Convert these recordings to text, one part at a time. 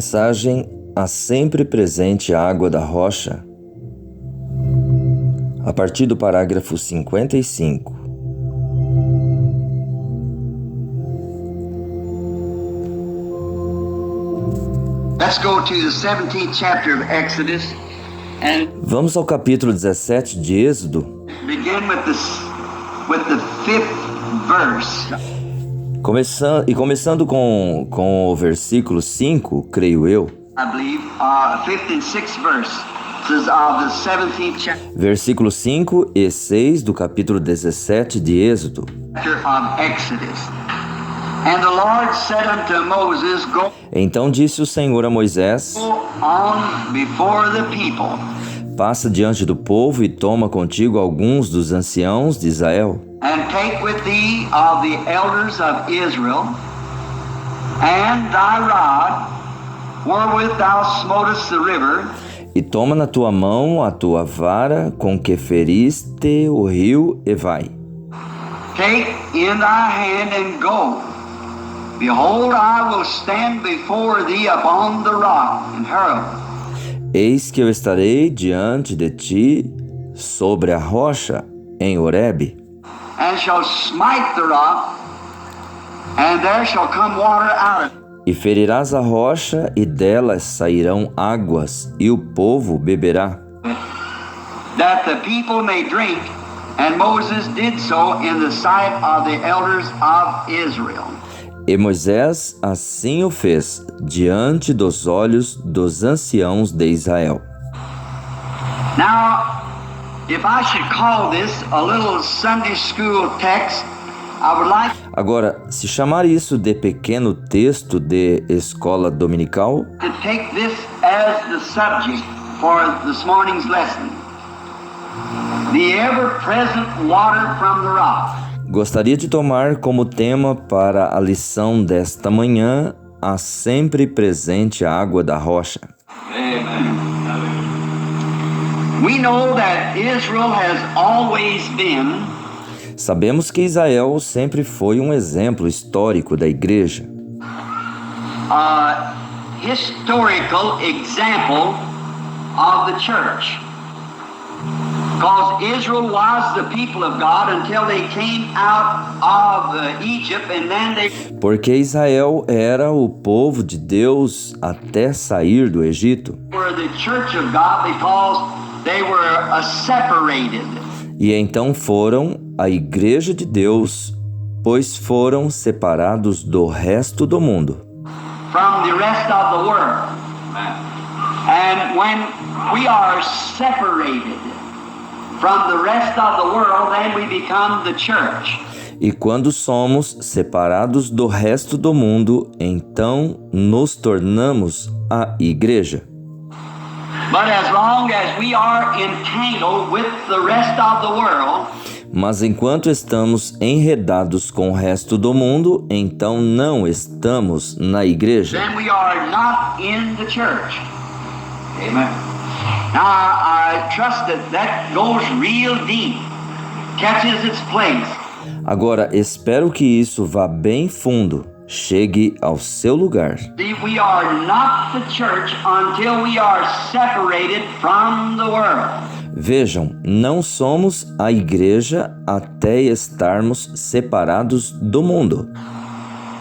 Mensagem: a sempre presente água da rocha. A partir do parágrafo 55. Let's go to the 17th chapter of Exodus and Vamos ao capítulo 17 de Êxodo, begin with the 5th verse. Começando com o versículo 5, creio eu. I believe 5th and 6th verse. This is of the 17th chapter Versículos 5 e 6 do capítulo 17 de Êxodo. of Exodus. And the Lord said unto Moses, Go Então disse o Senhor a Moisés: on before the people, Passa diante do povo e toma contigo alguns dos anciãos de Israel, and take with thee of the elders of Israel, and thy rod, wherewith thou smotest the river, e toma na tua mão a tua vara com que feriste o rio, e vai. take in thy hand and go. Behold, I will stand before thee upon the rock in Horeb, Eis que eu estarei diante de ti sobre a rocha em Horebe, and shall smite the rock, and there shall come water out of it, e ferirás a rocha, e dela sairão águas, e o povo beberá. that the people may drink. And Moses did so in the sight of the elders of Israel. E Moisés assim o fez diante dos olhos dos anciãos de Israel. Now, if I should call this a little Sunday school text, I would like Agora, se chamar isso de pequeno texto de escola dominical, to take this as the subject for this morning's lesson. The ever-present water from the rock. gostaria de tomar como tema para a lição desta manhã a sempre presente água da rocha. We know that Israel has always been Sabemos que Israel sempre foi um exemplo histórico da igreja, a historical example of the church. Because Israel was the people of God until they came out of Egypt, and then they porque Israel era o povo de Deus até sair do Egito. were the church of God because they were separated. E então foram a igreja de Deus, pois foram separados do resto do mundo. From the rest of the world. And when we are separated from the rest of the world, then we become the church. E quando somos separados do resto do mundo, então nos tornamos a igreja. But as long as we are entangled with the rest of the world, Mas enquanto estamos enredados com o resto do mundo, então não estamos na igreja. then we are not in the church. Amen. Now, I trust that goes real deep, catches its place. Agora, espero que isso vá bem fundo, chegue ao seu lugar. See, we are not the church until we are separated from the world. Vejam, não somos a igreja até estarmos separados do mundo.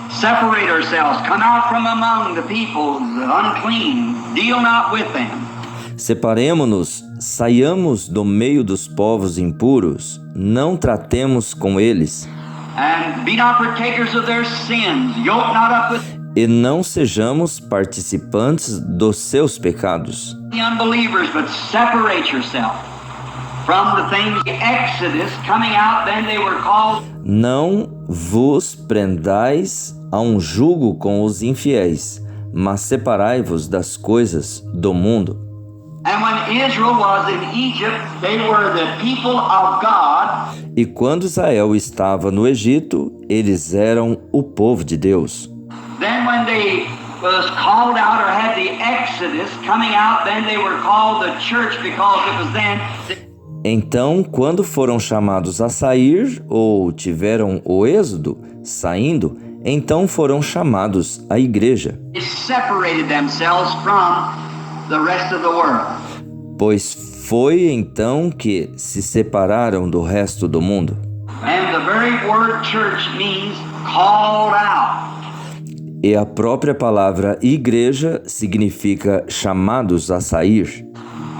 Separate ourselves, come out from among the people, the unclean, deal not with them. Separemo-nos, saiamos do meio dos povos impuros, não tratemos com eles, And be not partakers of their sins, yoke not up with e não sejamos participantes dos seus pecados. the unbelievers, but separate yourself from the things. Exodus coming out, then they were called. Não vos prendais a um jugo com os infiéis, mas separai-vos das coisas do mundo. And when Israel was in Egypt, they were the people of God. E quando Israel estava no Egito, eles eram o povo de Deus. Then when they was called out or had the Exodus coming out, then they were called the church because it was then. Então, quando foram chamados a sair, ou tiveram o êxodo, saindo, Então foram chamados à igreja, They separated themselves from the rest of the world. pois foi então que se separaram do resto do mundo. And the very word church means called out. E a própria palavra igreja significa chamados a sair.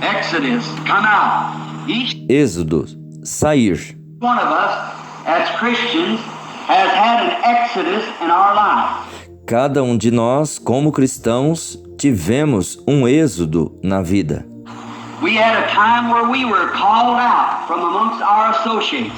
Exodus, come out. Each Êxodo, sair. one of us, as Christians, has had an exodus in our life. Cada um de nós, como cristãos, tivemos um êxodo na vida. We had a time where we were called out from amongst our associates.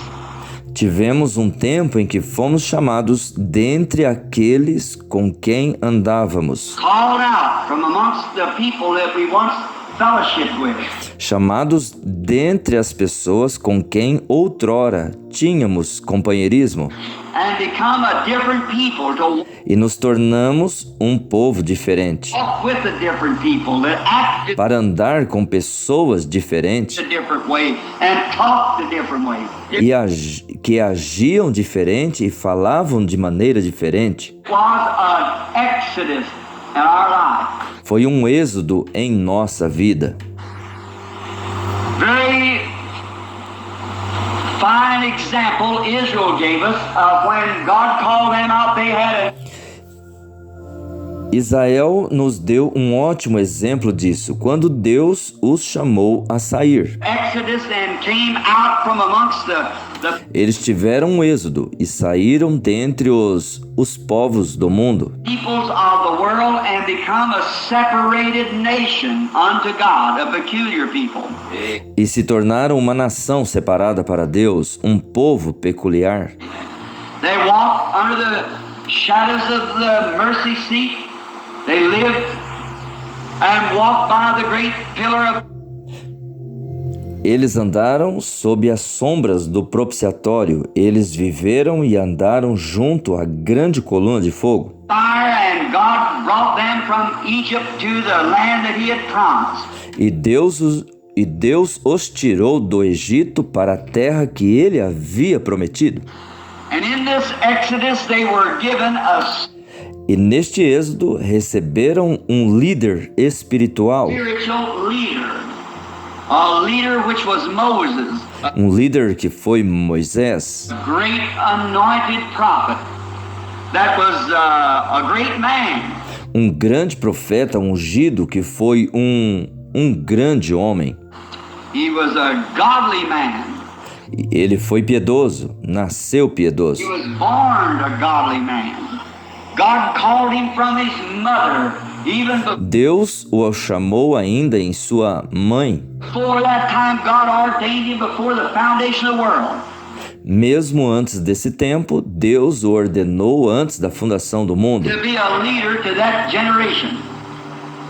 Tivemos um tempo em que fomos chamados dentre aqueles com quem andávamos, Called out from amongst the people that we once fellowshiped with. chamados dentre as pessoas com quem outrora tínhamos companheirismo, And become a different people to e nos tornamos um povo diferente, walk with the different people that act para andar com pessoas diferentes a different way and talk the different way. e que agiam diferente e falavam de maneira diferente. It was an exodus in our life. Foi um êxodo em nossa vida. Very fine example Israel gave us of when God called them out, they had a Israel nos deu um ótimo exemplo disso, quando Deus os chamou a sair. exodus and came out from amongst the Eles tiveram um êxodo e saíram dentre os povos do mundo peoples of the world and become a separated nation unto God, a peculiar people. e se tornaram uma nação separada para Deus, um povo peculiar. They walked under the shadows of the mercy seat. They lived and walked by the great pillar of Eles andaram sob as sombras do propiciatório, eles viveram e andaram junto à grande coluna de fogo. fire, and God brought them from Egypt to the land that He had promised. E Deus os tirou do Egito para a terra que ele havia prometido. And in this exodus, they were given a E neste êxodo receberam um líder espiritual, spiritual leader, a leader which was Moses, um líder que foi Moisés, a great anointed prophet. That was a great man. um grande profeta ungido que foi um grande homem. He was a godly man. E ele foi piedoso, nasceu piedoso. He was born a godly man. God called him from his mother, even Deus o chamou ainda em sua mãe. before that time. God ordained him before the foundation of the world. Mesmo antes desse tempo, Deus o ordenou antes da fundação do mundo To be a leader to that generation,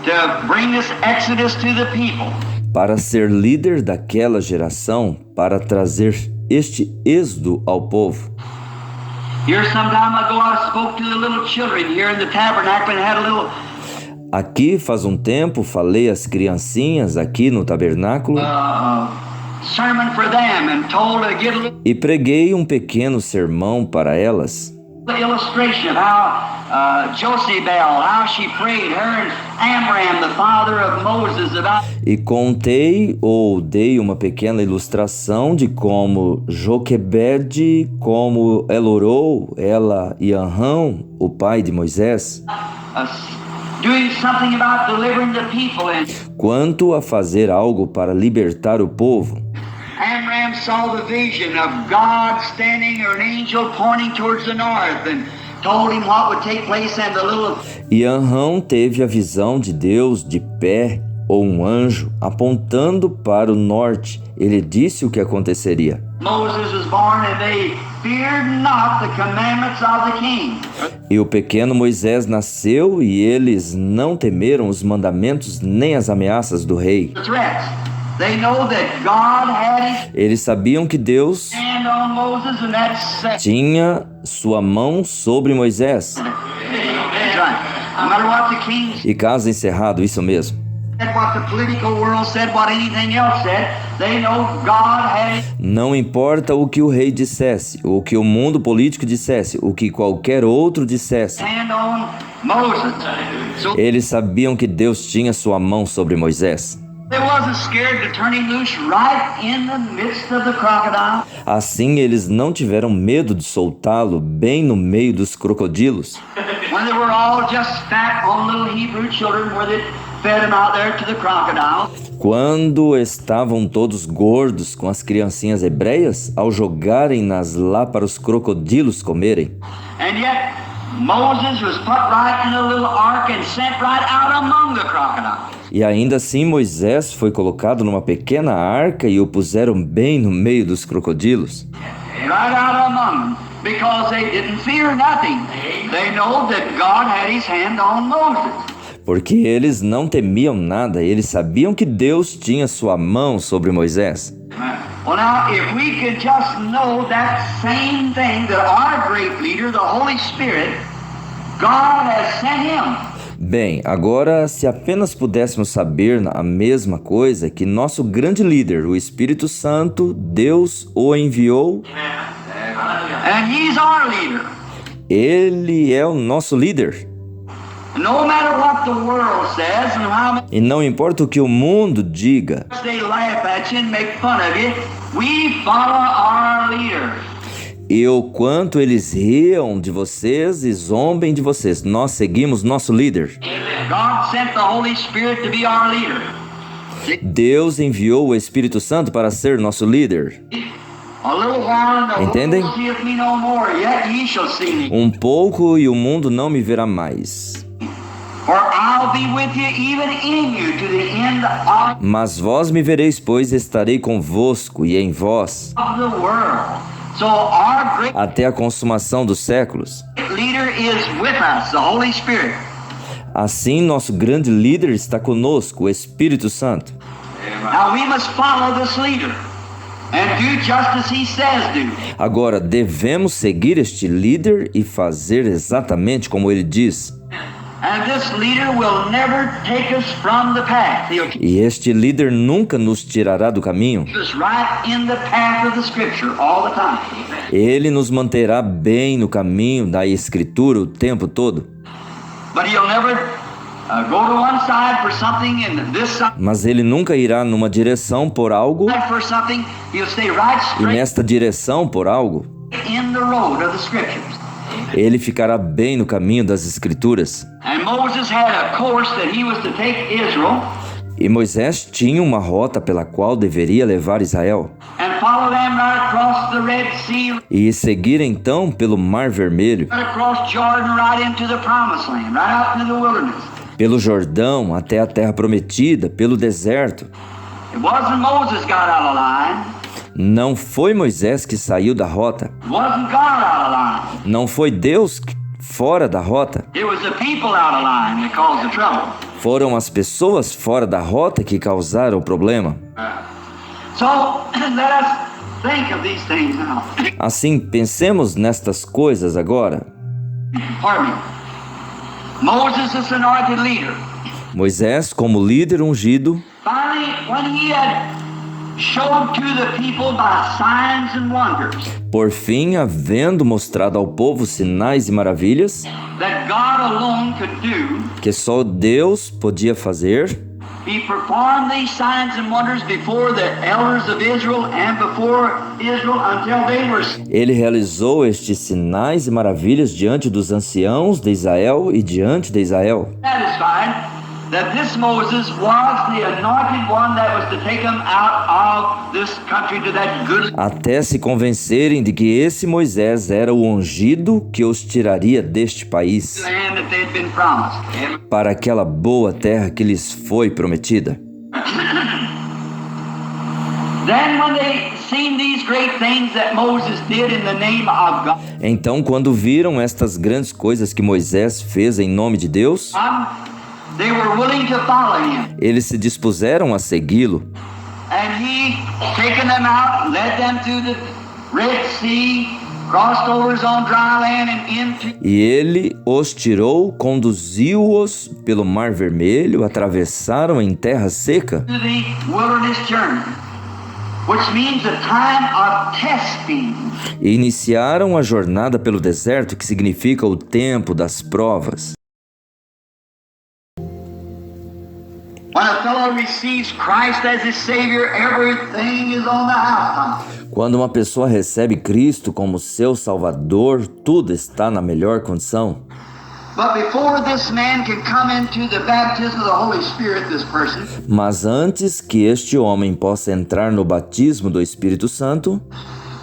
to bring this exodus to the people. para ser líder daquela geração, para trazer este êxodo ao povo. Here, some time ago, I spoke to the little children here in the tabernacle and had a little Aqui faz um tempo falei às criancinhas aqui no tabernáculo sermon for them and told to give a little e preguei um pequeno sermão para elas. illustration of how Jochebed, how she prayed, her and Amram, the father of Moses, about E contei ou dei uma pequena ilustração de como Joquebede, como ela orou, ela e Arão, o pai de Moisés, doing something about delivering the people. And quanto a fazer algo para libertar o povo. Amram saw the vision of God standing or an angel pointing towards the north and told him what would take place and the little E Arão teve a visão de Deus de pé, ou um anjo, apontando para o norte. Ele disse o que aconteceria. Moses was born and they feared not the commandments of the king. E o pequeno Moisés nasceu e eles não temeram os mandamentos nem as ameaças do rei. The threats. They know that God had his Eles sabiam que Deus hand on Moses and that's tinha sua mão sobre Moisés. right. No matter what the king E caso encerrado, isso mesmo. What the political world said, what anything else said, they know God had Não importa o que o rei dissesse, o que o mundo político dissesse, o que qualquer outro dissesse. hand on Moses. So Eles sabiam que Deus tinha sua mão sobre Moisés. they wasn't scared to turn him loose right in the midst of the crocodile. Assim, eles não tiveram medo de soltá-lo bem no meio dos crocodilos. When they were all just fat on little Hebrew children where they fed them out there to the crocodile. Quando estavam todos gordos com as criancinhas hebreias, ao jogarem-nas lá para os crocodilos comerem. And yet Moses was put right in a little ark and sent right out among the crocodiles. E ainda assim Moisés foi colocado numa pequena arca e o puseram bem no meio dos crocodilos. Right out among them, because they didn't fear nothing. They know that God had his hand on Moses. Porque eles não temiam nada, eles sabiam que Deus tinha sua mão sobre Moisés. Well, now, if we could just know that same thing that our great leader, the Holy Spirit, God has sent him. Bem, agora se apenas pudéssemos saber a mesma coisa, que nosso grande líder, o Espírito Santo, Deus o enviou, And he's our leader. ele é o nosso líder. No matter what the world says and how much E não importa o que o mundo diga, they laugh at you and make fun of you, we follow our leader. e o quanto eles riam de vocês e zombem de vocês, nós seguimos nosso líder. God sent the Holy Spirit to be our leader. Deus enviou o Espírito Santo para ser nosso líder. A little while and the Entendem? world seeth me no more, yet ye shall see me. Um pouco e o mundo não me verá mais. For I'll be with you, even in you, to the end of Mas vós me vereis, pois estarei convosco e em vós, the world. So our great até a consumação dos séculos. leader is with us, the Holy Spirit. Assim, nosso grande líder está conosco, o Espírito Santo. Now we must follow this leader and do just as he says do. Agora, devemos seguir este líder e fazer exatamente como ele diz. And this leader will never take us from the path. He'll keep E este líder nunca nos tirará do caminho. us right in the path of the Scripture all the time. Ele nos manterá bem no caminho da Escritura o tempo todo. But he'll never go to one side for something and this side Mas ele nunca irá numa direção por algo for something. He'll stay right e straight nesta direção por algo. in the road of the Scriptures. Ele ficará bem no caminho das Escrituras. And Moses had a course that he was to take Israel E Moisés tinha uma rota pela qual deveria levar Israel. and follow them right across the Red Sea, E seguir então pelo Mar Vermelho, right across Jordan, right into the Promised Land, right out into the wilderness. pelo Jordão até a Terra Prometida, pelo deserto. It wasn't Moses got out of line. Não foi Moisés que saiu da rota. It wasn't God out of line. Não foi Deus fora da rota. It was the people out of line that caused the trouble. Foram as pessoas fora da rota que causaram o problema. So let us think of these things now. Assim, pensemos nestas coisas agora. Pardon me. Moses is anointed leader. Moisés, como líder ungido, Finally, when he had showed to the people by signs and wonders por fim, havendo mostrado ao povo sinais e maravilhas that God alone could do, que só Deus podia fazer, he performed these signs and wonders before the elders of Israel and before Israel until they were ele realizou estes sinais e maravilhas diante dos anciãos de Israel e diante de Israel, satisfied that this Moses was the anointed one that was to take them out of this country to that good até se convencerem de que esse Moisés era o ungido que os tiraria deste país land that they'd been promised. para aquela boa terra que lhes foi prometida. Then when they seen these great things that Moses did in the name of God, Então, quando viram estas grandes coisas que Moisés fez em nome de Deus, they were willing to follow him. eles se dispuseram a segui-lo. And he, taking them out, led them through the Red Sea, crossed over on dry land and into E ele os tirou, conduziu-os pelo Mar Vermelho, atravessaram em terra seca, the wilderness journey, which means a time of testing. e iniciaram a jornada pelo deserto, que significa o tempo das provas. When a fellow receives Christ as his Savior, everything is on the housetop. Quando uma pessoa recebe Cristo como seu Salvador, tudo está na melhor condição. But before this man can come into the baptism of the Holy Spirit, this person, Mas antes que este homem possa entrar no batismo do Espírito Santo,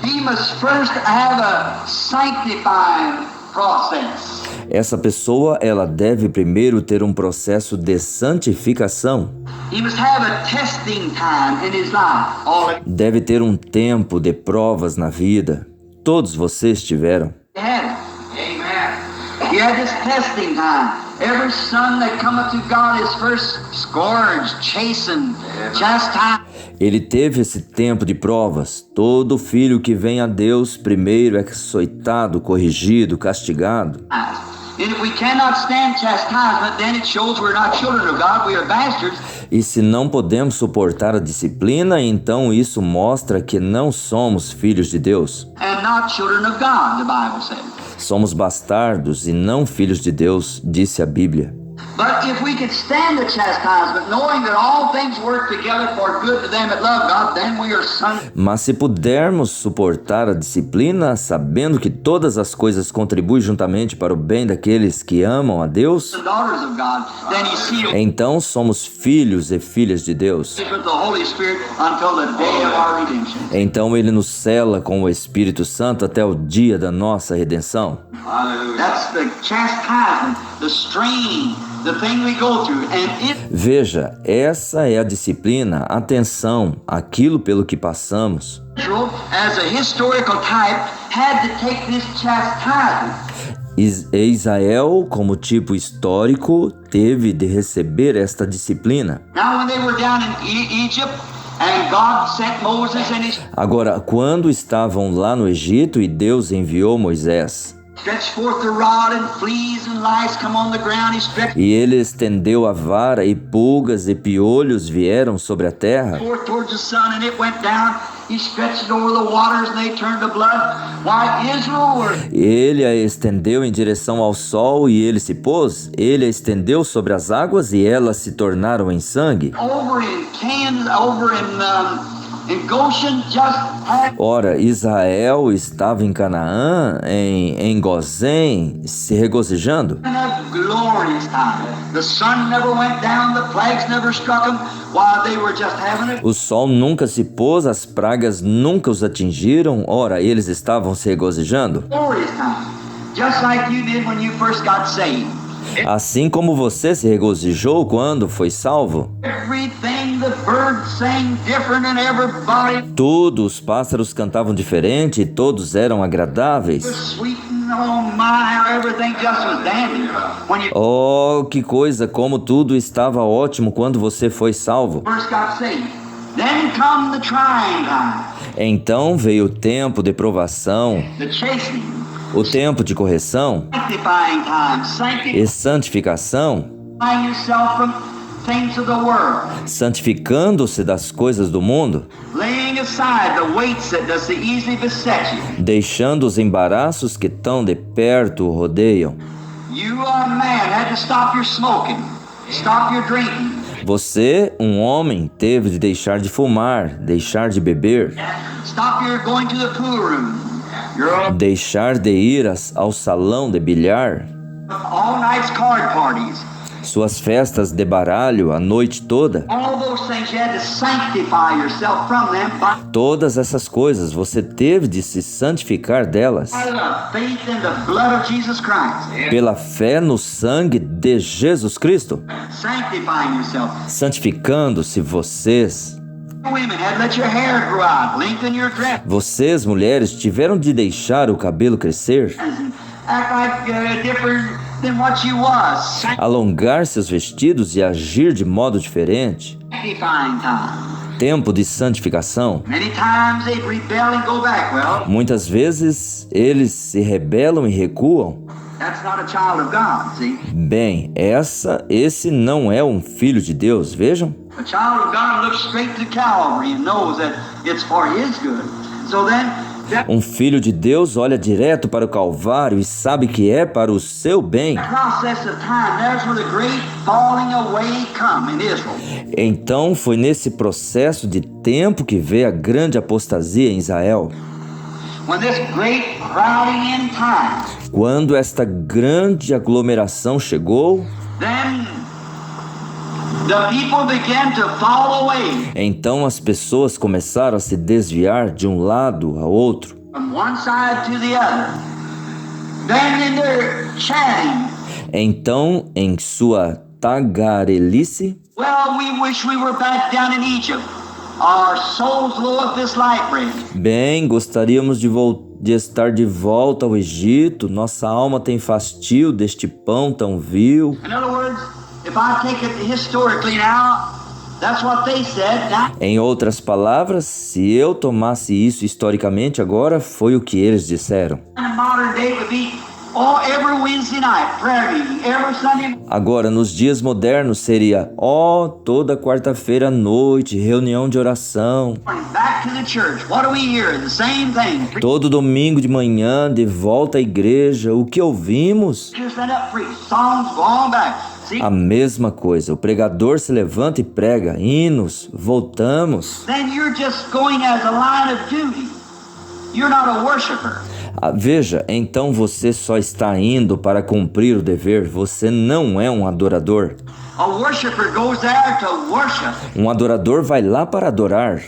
he must first have a sanctifying process. essa pessoa ela deve primeiro ter um processo de santificação. He must have a testing time in his life. All Deve ter um tempo de provas na vida. Todos vocês tiveram. he had. Amen. He had this testing time. Every son that cometh to God is first scourged, chastened, chastised. Ele teve esse tempo de provas. Todo filho que vem a Deus primeiro é açoitado, corrigido, castigado. And if we cannot stand chastisement, then it shows we're not children of God, we are bastards. E se não podemos suportar a disciplina, então isso mostra que não somos filhos de Deus. And not children of God, the Bible says. Somos bastardos e não filhos de Deus, disse a Bíblia. But if we could stand the chastisement, knowing that all things work together for good to them that love God, then we are sons Mas se pudermos suportar a disciplina, sabendo que todas as coisas contribuem juntamente para o bem daqueles que amam a Deus, and daughters of God, then He seals então somos filhos e filhas de Deus. with the Holy Spirit until the day of our redemption. Então ele nos sela com o Espírito Santo até o dia da nossa redenção. That's the chastisement, the strain, the thing we go through. And it Veja, essa é a disciplina, a tensão, aquilo pelo que passamos. Israel, as a historical type, had to take this chastisement. Israel, como tipo histórico, teve de receber esta disciplina. Now, when they were down in Egypt, and God sent Moses and his Agora, quando estavam lá no Egito e Deus enviou Moisés, stretched forth the rod, and fleas and lice come on the ground. He stretched e ele estendeu a vara e pulgas e piolhos vieram sobre a terra, forth towards the sun, and it went down. He stretched it over the waters, and they turned to blood. Why Israel were ele a estendeu em direção ao sol e ele se pôs, ele a estendeu sobre as águas e elas se tornaram em sangue. over in Canaan, over in Goshen, just had Ora, Israel estava em Canaã, em Gozém, se regozijando. a glorious time. The sun never went down, the plagues never struck them, while they were just having a O sol nunca se pôs, as pragas nunca os atingiram. Ora, eles estavam se regozijando. glorious time. Just like you did when you first got saved. Assim como você se regozijou quando foi salvo. Everything, the birds sang different and everybody Todos os pássaros cantavam diferente e todos eram agradáveis. was sweet and oh my, how everything just was dandy. When you Oh, que coisa, como tudo estava ótimo quando você foi salvo. first got saved. Then come the trying time, Então veio o tempo de provação, the chastening, o tempo de correção sanctifying time, sanctifying e santificação, yourself from things of the world, santificando-se das coisas do mundo, laying aside the weights that does so easily beset you. deixando os embaraços que tão de perto o rodeiam. You, a man, had to stop your smoking, stop your drinking, Você, um homem, teve de deixar de fumar, deixar de beber, stop your going to the pool room, your deixar de ir ao salão de bilhar, all nights card parties, suas festas de baralho a noite toda. all those things you had to sanctify yourself from them by Todas essas coisas você teve de se santificar delas the faith in the blood of Jesus Christ. pela fé no sangue de Jesus Cristo, Sanctifying yourself. santificando-se vocês. Women had to let your hair grow out, lengthen your dress, Vocês, mulheres, tiveram de deixar o cabelo crescer, and act like different than what you was. alongar seus vestidos e agir de modo diferente, Sanctifying time. tempo de santificação. Many times they rebel and go back. Well, Muitas vezes eles se rebelam e recuam. that's not a child of God, see? Bem, esse não é um filho de Deus, vejam. A child of God looks straight to Calvary and knows that it's for his good. So then, that Um filho de Deus olha direto para o Calvário e sabe que é para o seu bem. process of time, there's where the great falling away come in Israel. Então foi nesse processo de tempo que veio a grande apostasia em Israel. When this great crowding in time, Quando esta grande aglomeração chegou, then the people began to fall away então as pessoas começaram a se desviar de um lado a outro. from one side to the other. Then in their chanting, Então, em sua tagarelice, well, we wish we were back down in Egypt. Our souls loathe this light bread. bem, gostaríamos de estar de volta ao Egito, nossa alma tem fastio deste pão tão vil. In other words, if I take it historically now, that's what they said. Now, Em outras palavras, se eu tomasse isso historicamente agora, foi o que eles disseram. in modern day it would be every Wednesday night prayer meeting, every Sunday Agora, nos dias modernos, seria, toda quarta-feira à noite, reunião de oração. morning, back to the church. What do we hear? The same thing. Todo domingo de manhã, de volta à igreja, o que ouvimos? Preachers stand up, preach. Songs go on back. See? A mesma coisa, o pregador se levanta e prega, hinos, voltamos. Then you're just going as a line of duty. You're not a worshiper. Veja, então você só está indo para cumprir o dever, você não é um adorador. A worshiper goes there to worship, Um adorador vai lá para adorar,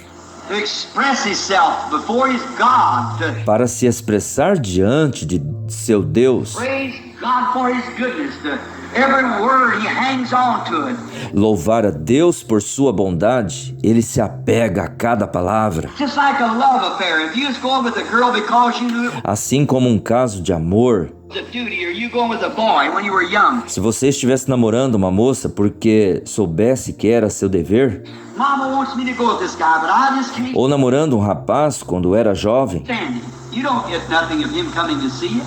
to express himself before his God, to para se expressar diante de seu Deus, praise God for his goodness, to every word he hangs on to it. louvar a Deus por sua bondade, ele se apega a cada palavra. Just like a love affair. If you was going with a girl because you knew it Assim como um caso de amor, was a duty, or you going with a boy when you were young. se você estivesse namorando uma moça porque soubesse que era seu dever, Mama wants me to go with this guy, but I just can't ou namorando um rapaz quando era jovem, stand him. You don't get nothing of him coming to see you.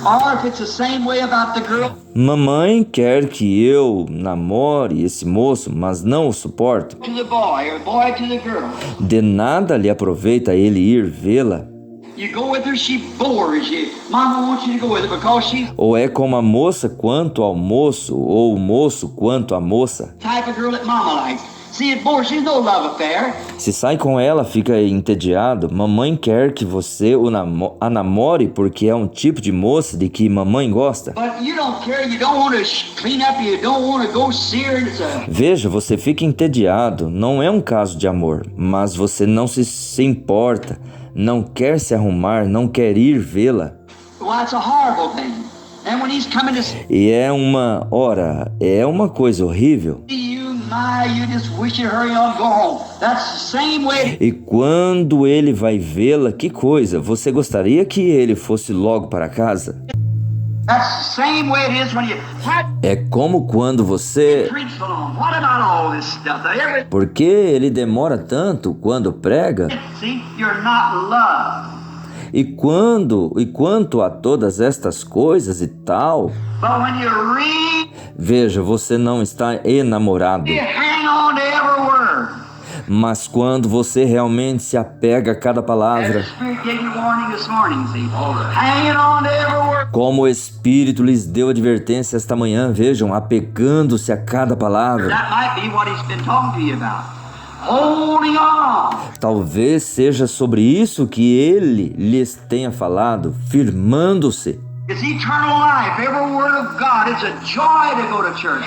Or if it's the same way about the girl, mamãe quer que eu namore esse moço, mas não o suporto. to the boy, or boy to the girl. De nada lhe aproveita ele ir vê-la. You go with her, she bores you. Mama wants you to go with her because she's Ou é como a moça quanto ao moço, ou o moço quanto à moça. the type of girl that Mama likes. See, it bores. She's no love affair. Se sai com ela, fica entediado. Mamãe quer que você a namore porque é um tipo de moça de que mamãe gosta. But you don't care. You don't want to clean up. You don't want to go see her. It's a Veja, você fica entediado. Não é um caso de amor, mas você não se importa. Não quer se arrumar, não quer ir vê-la. well, it's a horrible thing. And when he's coming to see E é uma coisa horrível. you, you just wish you'd hurry on and go home. That's the same way. E quando ele vai vê-la, que coisa, você gostaria que ele fosse logo para casa? That's the same way it is when you É como quando você... preach so long. What about all this stuff? Por que ele demora tanto quando prega? See, you're not loved. E quanto a todas estas coisas e tal? But when you read, Veja, você não está enamorado. you hang on to every word. Mas quando você realmente se apega a cada As palavra, the Spirit gave you warning this morning, see? Hanging on to every word. como o Espírito lhes deu advertência esta manhã, vejam, apegando-se a cada palavra. That might be what He's been talking to you about. Holding on. Talvez seja sobre isso que ele lhes tenha falado, firmando-se. It's eternal life. Every word of God. It's a joy to go to church.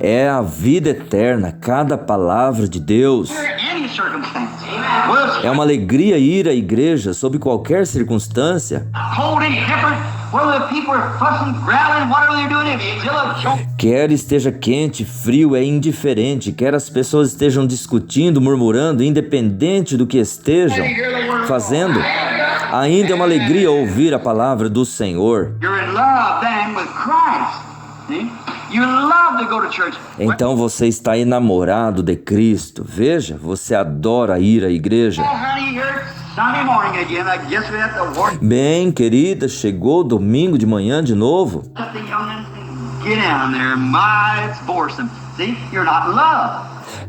É a vida eterna, cada palavra de Deus. Under any circumstance. Well, É uma alegria ir à igreja sob qualquer circunstância. cold and different. Whether the people are fussing, growling, whatever they're doing, it's still a joy. Quer esteja quente, frio, é indiferente. Quer as pessoas estejam discutindo, murmurando, independente do que estejam fazendo, ainda é uma alegria ouvir a palavra do Senhor. You're in love then with Christ. See? You love to go to church. Então você está enamorado de Cristo. Veja, você adora ir à igreja. Oh, honey, here it's Sunday morning again. I guess we have to work. Bem, querida, chegou domingo de manhã de novo. Let the youngins get down there. My, it's boresome. See, you're not in love.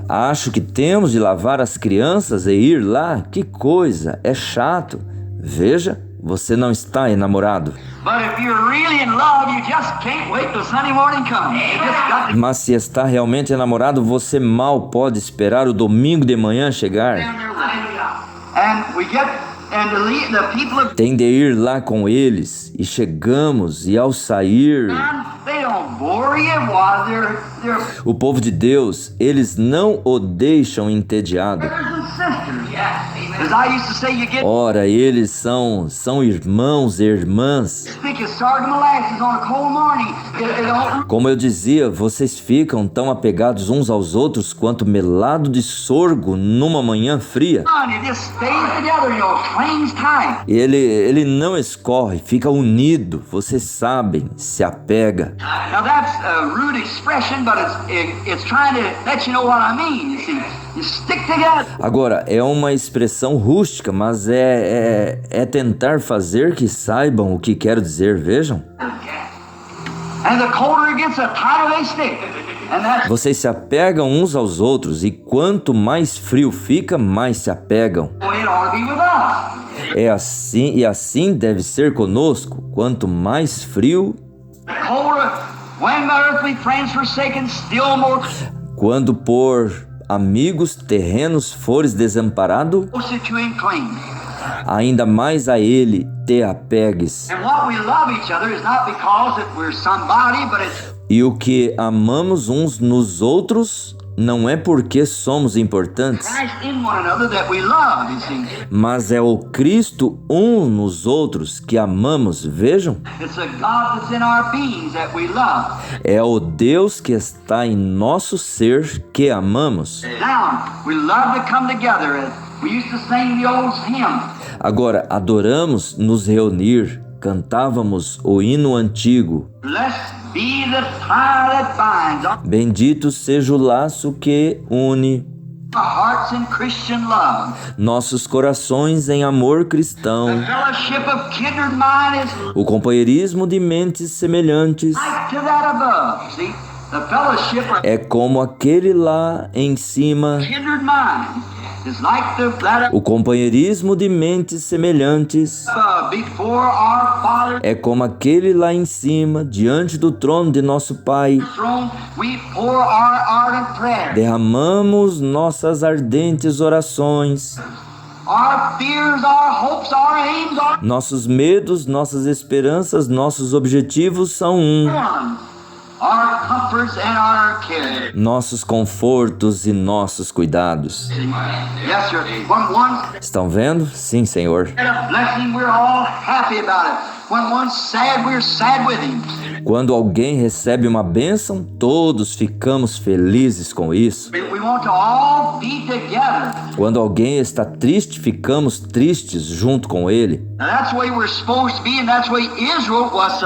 Acho que temos de lavar as crianças e ir lá. Que coisa, é chato. Veja, você não está enamorado. But if you're really in love, you just can't wait till Sunday morning comes. You just got to Mas se está realmente enamorado, você mal pode esperar o domingo de manhã chegar. get down there with it. And we get, and the people of Tem de ir lá com eles. E chegamos, e ao sair, God, they don't bore you while they're o povo de Deus, eles não o deixam entediado. brothers and sisters. As I used to say, you get Ora, eles são irmãos e irmãs. thick as sardine molasses on a cold morning. It don't Como eu dizia, vocês ficam tão apegados uns aos outros quanto melado de sorgo numa manhã fria. run. It just stays together, clings tight. Ele não escorre, fica unido, vocês sabem, se apega. Now that's a rude expression, but it's trying to let you know what I mean. You see, you stick together. Agora, é uma expressão rústica, mas é tentar fazer que saibam o que quero dizer, vejam. And the colder it gets, the tighter they stick. And that's Vocês se apegam uns aos outros e quanto mais frio fica, mais se apegam. the way it ought to be with us. É assim e assim deve ser conosco. Quanto mais frio, The colder, when my earthly friends forsaken, still more quando por amigos terrenos fores desamparado, closer to him cling. ainda mais a ele te apegues. And what we love each other is not because that we're somebody, but it's E o que amamos uns nos outros não é porque somos importantes, Christ in one another that we love, you see. mas é o Cristo um nos outros que amamos. Vejam, It's a God that's in our beings that we love. é o Deus que está em nosso ser que amamos. Now, we love to come together. We used to sing the old hymn. Agora, adoramos nos reunir, cantávamos o hino antigo. Blessed be the tie that binds our Bendito seja o laço que une hearts in Christian love. nossos corações em amor cristão. The fellowship of kindred mind is O companheirismo de mentes semelhantes like to that above. See, the fellowship of é como aquele lá em cima. kindred mind is like that O companheirismo de mentes semelhantes above before our Father's é como aquele lá em cima, diante do trono de nosso Pai. throne. We pour our ardent prayer, Derramamos nossas ardentes orações, our fears, our hopes, our aims, our nossos medos, nossas esperanças, nossos objetivos são one, our comforts and our cares. nossos confortos e nossos cuidados. Yes, sir. When one Estão vendo? Sim, Senhor. get a blessing, we're all happy about it. When one's sad, we're sad with him. Quando alguém recebe uma bênção, todos ficamos felizes com isso. We want to all be together. Quando alguém está triste, ficamos tristes junto com ele. Now that's the way we're supposed to be, and that's the way Israel was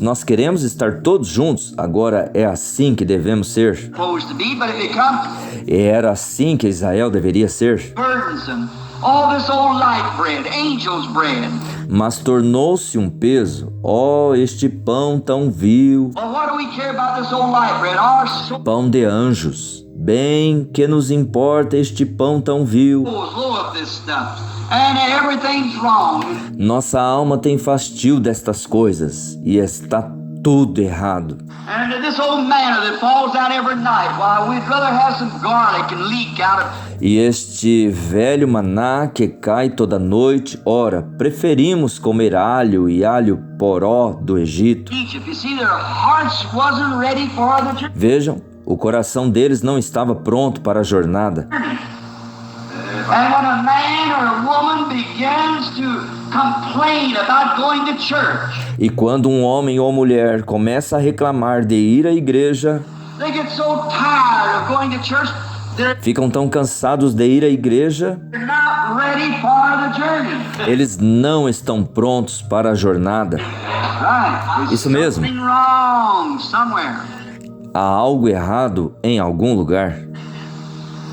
Nós queremos estar todos juntos. Agora é assim que devemos ser. supposed to be, but it becomes E era assim que Israel deveria ser. burdensome. All this old light bread, angel's bread. Mas tornou-se um peso. Oh, este pão tão vil, Well, what do we care about this old light bread? Our pão de anjos. Bem, que nos importa este pão tão vil? soul's low of this stuff, and everything's wrong. Nossa alma tem fastio destas coisas e está tudo errado. And this old manna that falls out every night, why, we'd rather have some garlic and leek out of E este velho maná que cai toda noite, ora, preferimos comer alho e alho poró do Egito. Egypt. You see, their hearts wasn't ready for the journey. Vejam, o coração deles não estava pronto para a jornada. And when a man or a woman begins to complain about going to church, E quando um homem ou mulher começa a reclamar de ir à igreja, they get so tired of going to church, they're ficam tão cansados de ir à igreja not not ready for the journey. Eles não estão prontos para a jornada. Right. There's Isso mesmo. something wrong somewhere. Há algo errado em algum lugar.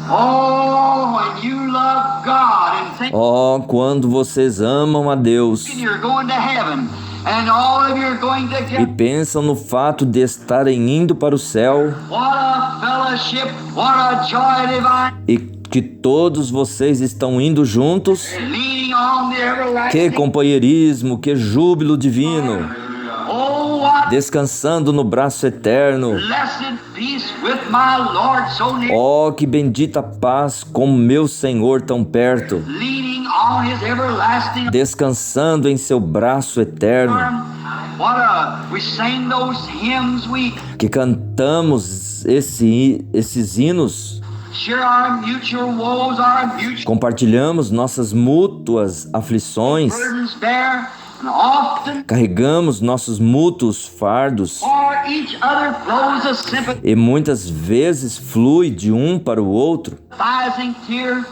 Oh, when you love God and think Oh, quando vocês amam a Deus you're going to heaven and all of you are going e together. pensam no fato de estarem indo para o céu What a fellowship, what a joy divine, e que todos vocês estão indo juntos, leaning on the que everlasting. companheirismo, que júbilo divino, Oh, what descansando no braço eterno. blessed peace with my Lord so near, Oh, que bendita paz com meu Senhor tão perto, leaning on His everlasting descansando em seu braço eterno, arm. We sing those hymns, we que cantamos esses hinos, share our mutual woes, our mutual compartilhamos nossas mútuas aflições, burdens bear, and often carregamos nossos mútuos fardos for each other flows a e muitas vezes flui de um para o outro sympathizing tear.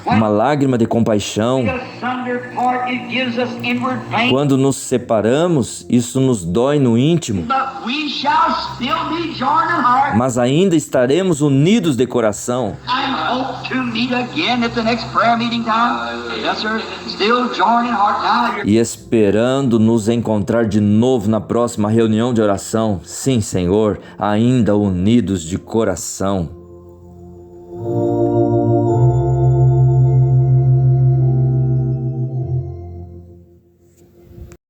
uma lágrima de compaixão. Asunder part, it gives us inward pain, Quando nos separamos, isso nos dói no íntimo, but we shall still be joined in heart mas ainda estaremos unidos de coração and hope to meet again at the next prayer meeting time. Yes, sir. Still joined in heart now. You're e esperando nos encontrar de novo na próxima reunião de oração. Sim, Senhor, ainda unidos de coração.